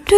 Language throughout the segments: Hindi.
तो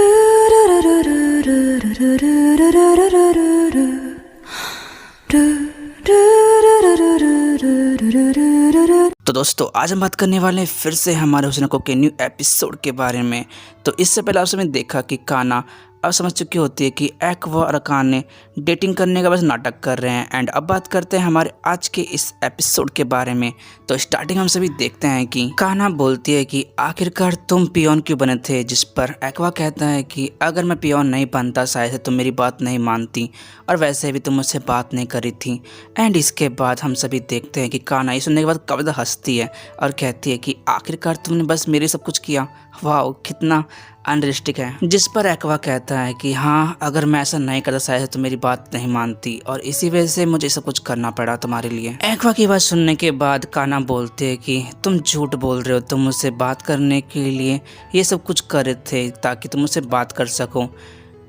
दोस्तों आज हम बात करने वाले हैं फिर से हमारे हुस्न को के न्यू एपिसोड के बारे में। तो इससे पहले आपने देखा कि कान्हा अब समझ चुकी होती है कि एक्वा और अकान ने डेटिंग करने का बस नाटक कर रहे हैं। एंड अब बात करते हैं हमारे आज के इस एपिसोड के बारे में। तो स्टार्टिंग हम सभी देखते हैं कि कान्हा बोलती है कि आखिरकार तुम पियोन क्यों बने थे, जिस पर एक्वा कहता है कि अगर मैं पियोन नहीं बनता शायद से तुम मेरी बात नहीं मानती और वैसे भी तुम मुझसे बात नहीं करी थी। एंड इसके बाद हम सभी देखते हैं कि कान्हा ये सुनने के बाद काफ़ी ज़्यादा हंसती है और कहती है कि आखिरकार तुमने बस मेरे सब कुछ किया, वाह कितना अनरियलिस्टिक है। जिस पर एक्वा कहता है कि हाँ अगर मैं ऐसा नहीं करता शायद तो मेरी बात नहीं मानती और इसी वजह से मुझे सब कुछ करना पड़ा तुम्हारे लिए। एक्वा की बात सुनने के बाद कान्हा बोलते है कि तुम झूठ बोल रहे हो, तुम मुझसे बात करने के लिए ये सब कुछ कर रहे थे ताकि तुम मुझसे बात कर सको।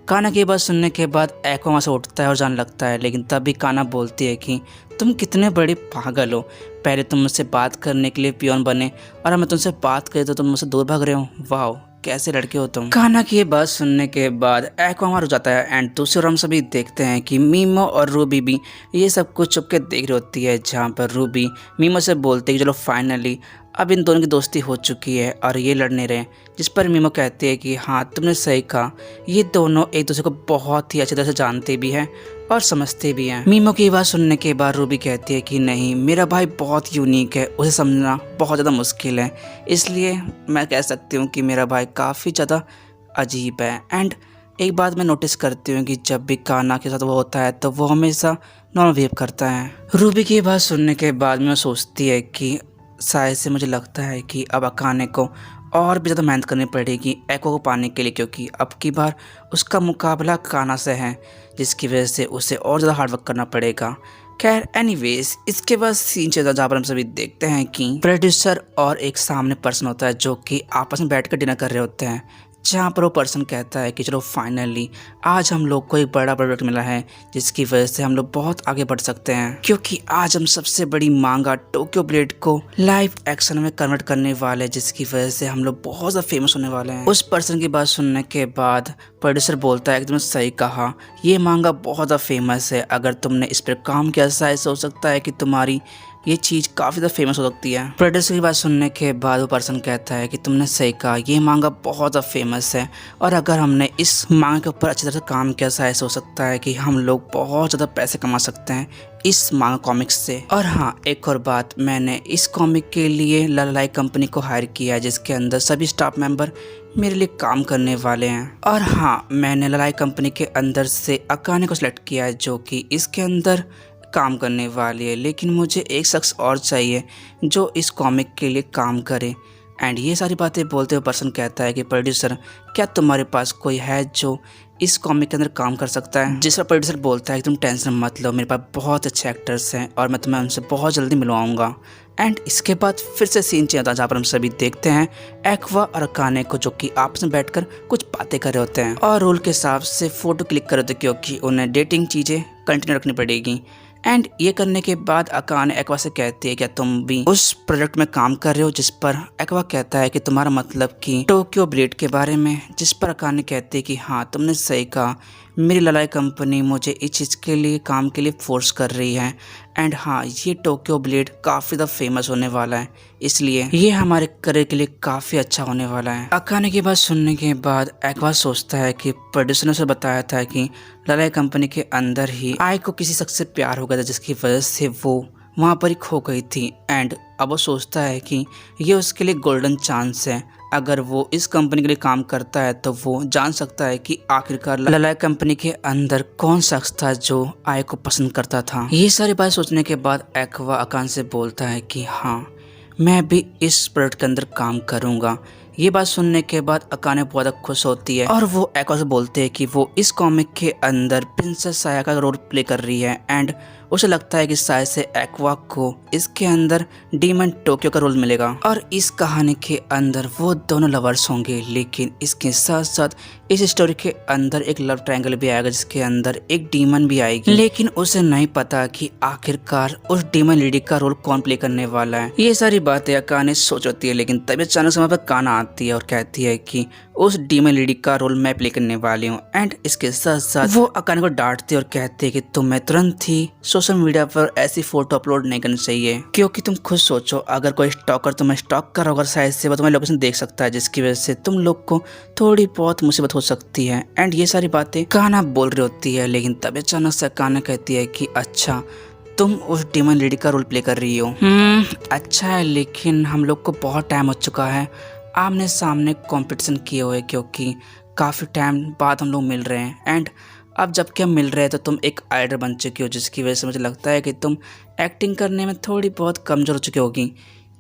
कान्हा की बात सुनने के बाद एक्वा वहाँ से उठता है और जाने लगता है, लेकिन तभी कान्हा बोलती है कि तुम कितने बड़े पागल हो, पहले तुम मुझसे बात करने के लिए पियोन बने और अब मैं तुमसे बात करे तो तुम मुझसे दूर भाग रहे हो, वाह कैसे लड़के हो तुम। कान्हा की ये बात सुनने के बाद एक्वा वहाँ रुक जाता है। एंड दूसरी ओर हम सभी देखते हैं कि मीमो और रूबी भी ये सब कुछ चुप के देख रही होती है, जहाँ पर रूबी मीमो से बोलती है कि चलो फाइनली अब इन दोनों की दोस्ती हो चुकी है और ये लड़ने रहे। जिस पर मीमो कहती है कि हाँ तुमने सही कहा, ये दोनों एक दूसरे को बहुत ही अच्छी तरह से जानते भी हैं और समझते भी हैं। मीमो की बात सुनने के बाद रूबी कहती है कि नहीं मेरा भाई बहुत यूनिक है, उसे समझना बहुत ज़्यादा मुश्किल है, इसलिए मैं कह सकती हूँ कि मेरा भाई काफ़ी ज़्यादा अजीब है। एंड एक बात मैं नोटिस करती हूँ कि जब भी कान्हा के साथ वो होता है तो वो हमेशा नॉर्मल बिहेव करता है। रूबी की बात सुनने के बाद मैं सोचती है कि शायद से मुझे लगता है कि अब अकाने को और भी ज़्यादा मेहनत करनी पड़ेगी एक्वा को पाने के लिए, क्योंकि अब की बार उसका मुकाबला कान्हा से है, जिसकी वजह से उसे और ज़्यादा हार्डवर्क करना पड़ेगा। खैर एनीवेज इसके बाद सीन चलता जहाँ पर हम सभी देखते हैं कि प्रोड्यूसर और एक सामने पर्सन होता है जो कि आपस में बैठकर डिनर कर रहे होते हैं, जहाँ पर वो पर्सन कहता है कि चलो फाइनली आज हम लोग को एक बड़ा प्रोडक्ट मिला है जिसकी वजह से हम लोग बहुत आगे बढ़ सकते हैं, क्योंकि आज हम सबसे बड़ी मांगा टोक्यो ब्लेड को लाइव एक्शन में कन्वर्ट करने वाले हैं, जिसकी वजह से हम लोग बहुत ज़्यादा फेमस होने वाले हैं। उस पर्सन की बात सुनने के बाद प्रोड्यूसर बोलता है कि तुमने सही कहा, ये मांगा बहुत ज़्यादा फेमस है, अगर तुमने इस पर काम किया शायद हो सकता है कि तुम्हारी ये चीज़ काफ़ी ज़्यादा फेमस हो सकती है। प्रोड्यूसर की बात सुनने के बाद वो पर्सन कहता है कि तुमने सही कहा, ये मांगा बहुत ज़्यादा फेमस है और अगर हमने इस मांगा के ऊपर अच्छी तरह से काम किया शायद हो सकता है कि हम लोग बहुत ज़्यादा पैसे कमा सकते हैं इस मांगा कॉमिक्स से। और हाँ एक और बात, मैंने इस कॉमिक के लिए ललाई कंपनी को हायर किया है, जिसके अंदर सभी स्टाफ मेंबर मेरे लिए काम करने वाले हैं। और हाँ मैंने ललाई कंपनी के अंदर से अकाने को सिलेक्ट किया है जो कि इसके अंदर काम करने वाली है, लेकिन मुझे एक शख्स और चाहिए जो इस कॉमिक के लिए काम करे। एंड ये सारी बातें बोलते हुए पर्सन कहता है कि प्रोड्यूसर क्या तुम्हारे पास कोई है जो इस कॉमिक के अंदर काम कर सकता है। जिस पर प्रोड्यूसर बोलता है कि तुम टेंशन मत लो, मेरे पास बहुत अच्छे एक्टर्स हैं और मैं तुम्हें उनसे बहुत जल्दी मिलवाऊंगा। एंड इसके बाद फिर से सीन चलता है जहाँ पर हम सभी देखते हैं एक्वा और अकाने को जो कि आपस में बैठकर कुछ बातें कर रहे होते हैं और रूल के हिसाब से फोटो क्लिक कर रहे होते हैं, क्योंकि उन्हें डेटिंग चीज़ें कंटिन्यू रखनी पड़ेगी। एंड ये करने के बाद अकाने एक्वा से कहती है क्या तुम भी उस प्रोजेक्ट में काम कर रहे हो, जिस पर एक्वा कहता है कि तुम्हारा मतलब कि टोक्यो ब्लेड के बारे में, जिस पर अकाने कहती है कि हाँ तुमने सही कहा, मेरी ललाई कंपनी मुझे इस चीज़ के लिए काम के लिए फोर्स कर रही है। एंड हाँ ये टोक्यो ब्लेड काफ़ी ज़्यादा फेमस होने वाला है, इसलिए ये हमारे करियर के लिए काफ़ी अच्छा होने वाला है। अकाने की बात सुनने के बाद एक्वा सोचता है कि प्रोड्यूसर ने उसे बताया था कि ललाई कंपनी के अंदर ही आई को किसी शख्स से प्यार हो गया था, जिसकी वजह से वो वहाँ पर ही खो गई थी। एंड अब वो सोचता है कि ये उसके लिए गोल्डन चांस है, अगर वो इस कंपनी के लिए काम करता है तो वो जान सकता है कि आखिरकार ललाई कंपनी के अंदर कौन शख्स था जो आई को पसंद करता था। ये सारी बात सोचने के बाद एक्वा अकान से बोलता है कि हाँ मैं भी इस प्रोजेक्ट के अंदर काम करूँगा। ये बात सुनने के बाद अकाने बहुत खुश होती है और वो एक्वा से बोलते हैं कि वो इस कॉमिक के अंदर प्रिंसेस साया का रोल प्ले कर रही है एंड उसे लगता है कि शायद से एक्वा को इसके अंदर डीमन टोक्यो का रोल मिलेगा और इस कहानी के अंदर वो दोनों लवर्स होंगे। लेकिन इसके साथ साथ इस स्टोरी के अंदर एक लव ट्रायंगल भी आएगा जिसके अंदर एक डीमन भी आएगी, लेकिन उसे नहीं पता कि आखिरकार उस डीमन लेडी का रोल कौन प्ले करने वाला है। ये सारी बातें अकाने सोच होती है, लेकिन तभी अचानक समय पर काना आती है और कहती है कि उस डीमन लेडी का रोल मैं प्ले करने वाली हूँ। एंड इसके साथ साथ वो अकाने को डांटती है और कहती है कि तुम्हें तुरंत ही सोशल मीडिया पर ऐसी फोटो अपलोड नहीं करनी चाहिए, क्योंकि तुम खुद सोचो अगर कोई स्टॉकर तुम्हें स्टॉक कर होगा शायद से वो तुम्हारी लोकेशन देख सकता है, जिसकी वजह से तुम लोग को थोड़ी बहुत मुसीबत हो सकती है। एंड ये सारी बातें काना बोल रही होती है, लेकिन तभी अचानक से काना कहती है कि अच्छा तुम उस डीमन लेडी का रोल प्ले कर रही हो। अच्छा है, लेकिन हम लोग को बहुत टाइम हो चुका है आमने सामने कंपटीशन किए हुए, क्योंकि काफ़ी टाइम बाद हम लोग मिल रहे हैं। एंड अब जबकि हम मिल रहे हैं तो तुम एक आइडल बन चुकी हो, जिसकी वजह से मुझे लगता है कि तुम एक्टिंग करने में थोड़ी बहुत कमज़ोर हो चुकी होगी।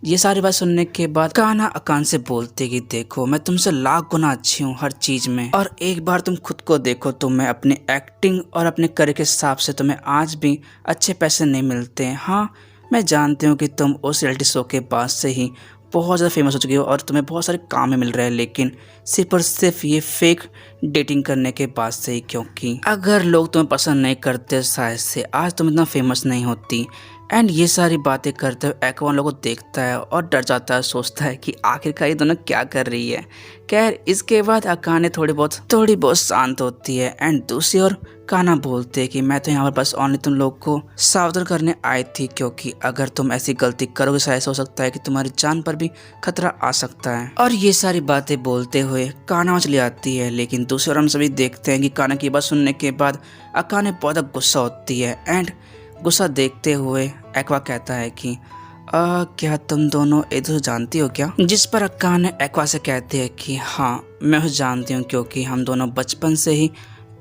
ये सारी बात सुनने के बाद काना अकान से बोलते कि देखो मैं तुमसे लाख गुना अच्छी हूँ हर चीज़ में, और एक बार तुम खुद को देखो, तुम्हें अपनी एक्टिंग और अपने करियर के हिसाब से तुम्हें आज भी अच्छे पैसे नहीं मिलते। हाँ मैं जानती हूँ कि तुम उस रियलिटी शो के बाद से ही बहुत ज़्यादा फेमस हो चुकी हो और तुम्हें बहुत सारे काम में मिल रहे हैं, लेकिन सिर्फ और सिर्फ ये फेक डेटिंग करने के बाद से ही, क्योंकि अगर लोग तुम्हें पसंद नहीं करते शायद से आज तुम इतना फेमस नहीं होती। एंड ये सारी बातें करते हुए एक्वा लोगों को देखता है और डर जाता है, सोचता है कि आखिरकार ये दोनों क्या कर रही है। खैर इसके बाद अकाने थोड़ी बहुत शांत होती है। एंड दूसरी ओर काना बोलते हैं कि मैं तो यहाँ पर बस ओनली तुम लोग को सावधान करने आई थी, क्योंकि अगर तुम ऐसी गलती करोगे शायद हो सकता है कि तुम्हारी जान पर भी खतरा आ सकता है। और ये सारी बातें बोलते हुए काना चली आती है, लेकिन दूसरी ओर हम सभी देखते हैं कि काना की बात सुनने के बाद अकाने बहुत गुस्सा होती है। एंड गुस्सा देखते हुए एक्वा कहता है कि क्या तुम दोनों एक दूसरे जानती हो क्या? जिस पर अकाने एक्वा से कहते हैं कि हाँ मैं उसे जानती हूँ, क्योंकि हम दोनों बचपन से ही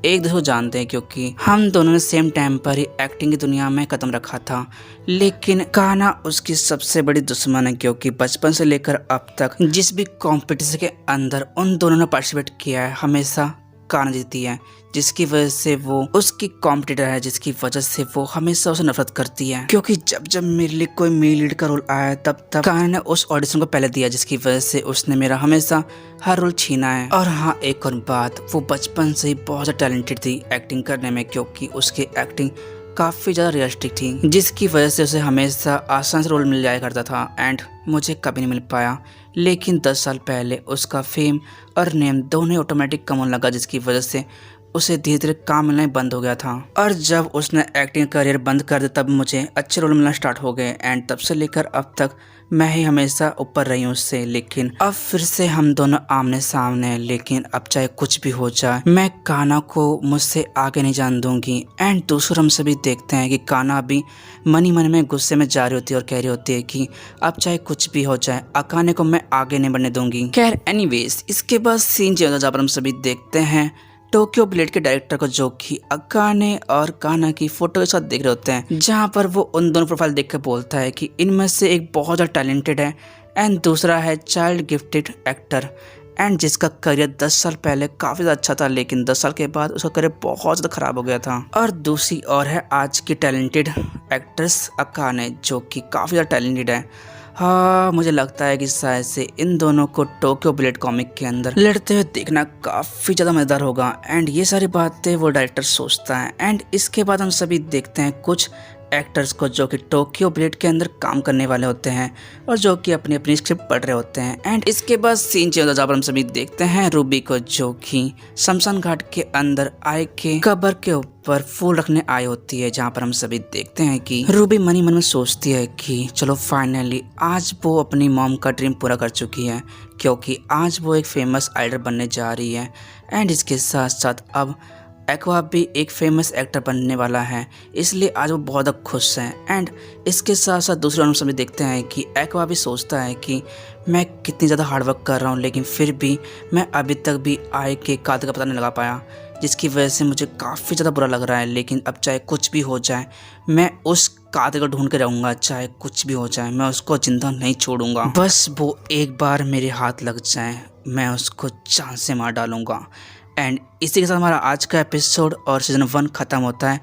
एक दूसरे को जानते हैं, क्योंकि हम दोनों ने सेम टाइम पर ही एक्टिंग की दुनिया में कदम रखा था। लेकिन काना उसकी सबसे बड़ी दुश्मन है, क्योंकि बचपन से लेकर अब तक जिस भी कॉम्पिटिशन के अंदर उन दोनों ने पार्टिसिपेट किया है हमेशा काना जीती है, जिसकी वजह से वो उसकी कॉम्पिटिटर है, जिसकी वजह से वो हमेशा उसे नफरत करती है। क्योंकि जब जब मेरे लिए कोई मेल लीड का रोल आया तब काना ने उस ऑडिशन को पहले दिया, जिसकी वजह से उसने मेरा हमेशा हर रोल छीना है। और हाँ एक और बात, वो बचपन से ही बहुत ज़्यादा टैलेंटेड थी एक्टिंग करने में, क्योंकि उसकी एक्टिंग काफ़ी ज़्यादा रियलिस्टिक थी, जिसकी वजह से उसे हमेशा आसान से रोल मिल जाया करता था। एंड मुझे कभी नहीं मिल पाया, लेकिन 10 साल पहले उसका फेम और नेम दोनों ऑटोमेटिक कम होने लगा, जिसकी वजह से उसे धीरे धीरे काम मिलना ही बंद हो गया था। और जब उसने एक्टिंग करियर बंद कर दिया तब मुझे अच्छे रोल मिलना स्टार्ट हो गए। एंड तब से लेकर अब तक मैं ही हमेशा ऊपर रही हूँ उससे। लेकिन अब फिर से हम दोनों आमने सामने हैं, लेकिन अब चाहे कुछ भी हो जाए मैं काना को मुझसे आगे नहीं जान दूंगी। एंड दूसरा हम सभी देखते हैं कि काना भी मन में गुस्से में जा रही होती है और कह रही होती है कि अब चाहे कुछ भी हो जाए अकाने को मैं आगे नहीं बढ़ने दूंगी। खैर एनीवेज इसके बाद सीन जहाँ पर हम सभी देखते हैं टोक्यो ब्लेड के डायरेक्टर को, जो कि अकाने और काना की फोटो के साथ देख रहे होते हैं, जहां पर वो उन दोनों प्रोफाइल देख कर बोलता है कि इनमें से एक बहुत ज़्यादा टैलेंटेड है एंड दूसरा है चाइल्ड गिफ्टेड एक्टर, एंड जिसका करियर 10 साल पहले काफ़ी ज़्यादा अच्छा था, लेकिन 10 साल के बाद उसका करियर बहुत ज़्यादा ख़राब हो गया था। और दूसरी और है आज की टैलेंटेड एक्ट्रेस अकाने, जो कि काफ़ी ज़्यादा टैलेंटेड है। हाँ मुझे लगता है कि शायद से इन दोनों को टोक्यो ब्लेड कॉमिक के अंदर लड़ते हुए देखना काफ़ी ज़्यादा मज़ेदार होगा। एंड ये सारी बातें वो डायरेक्टर सोचता है। एंड इसके बाद हम सभी देखते हैं कुछ एक्टर्स को जो कि टोक्यो ब्लेड के अंदर काम करने वाले होते हैं और जो कि अपनी अपनी स्क्रिप्ट पढ़ रहे होते हैं। एंड इसके बाद सीन चेंज जहाँ पर हम सभी देखते हैं रूबी को, जो कि शमशान घाट के अंदर आए के कब्र के ऊपर फूल रखने आई होती है, जहाँ पर हम सभी देखते हैं कि रूबी मन ही मन में सोचती है कि चलो फाइनली आज वो अपनी मॉम का ड्रीम पूरा कर चुकी है, क्योंकि आज वो एक फेमस आइडल बनने जा रही है। एंड इसके साथ साथ अब एक्वा भी एक फेमस एक्टर बनने वाला है, इसलिए आज वो बहुत ज़्यादा खुश हैं। एंड इसके साथ साथ दूसरे अनुसार भी देखते हैं कि एक्वा भी सोचता है कि मैं कितनी ज़्यादा हार्डवर्क कर रहा हूँ, लेकिन फिर भी मैं अभी तक भी आय के कातिल का पता नहीं लगा पाया, जिसकी वजह से मुझे काफ़ी ज़्यादा बुरा लग रहा है। लेकिन अब चाहे कुछ भी हो जाए मैं उस कातिल को ढूंढ के रहूँगा, चाहे कुछ भी हो जाए मैं उसको जिंदा नहीं छोड़ूंगा। बस वो एक बार मेरे हाथ लग जाए मैं उसको जान से मार डालूंगा। एंड इसी के साथ हमारा आज का एपिसोड और सीजन 1 ख़त्म होता है।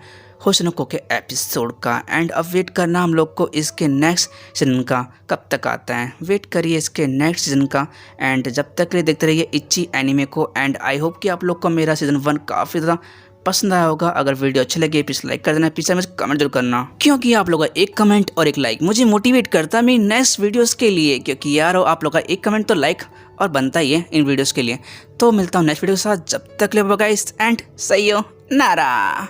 होशनको के एपिसोड का। एंड अब वेट करना हम लोग को इसके नेक्स्ट सीजन का कब तक आता है, वेट करिए इसके नेक्स्ट सीजन का। एंड जब तक के लिए देखते रहिए इच्ची एनिमे को। एंड आई होप कि आप लोग को मेरा सीजन 1 काफ़ी ज़्यादा पसंद आया होगा। अगर वीडियो अच्छी लगी प्लीज लाइक कर देना, पीछे में कमेंट जरूर करना, क्योंकि आप लोगों का एक कमेंट और एक लाइक मुझे मोटिवेट करता है मेरी नेक्स्ट वीडियोस के लिए। क्योंकि यार आप लोगों का एक कमेंट तो लाइक और बनता ही है इन वीडियोस के लिए। तो मिलता हूँ नेक्स्ट वीडियो के साथ, जब तक ले गाइस एंड सही हो नारा।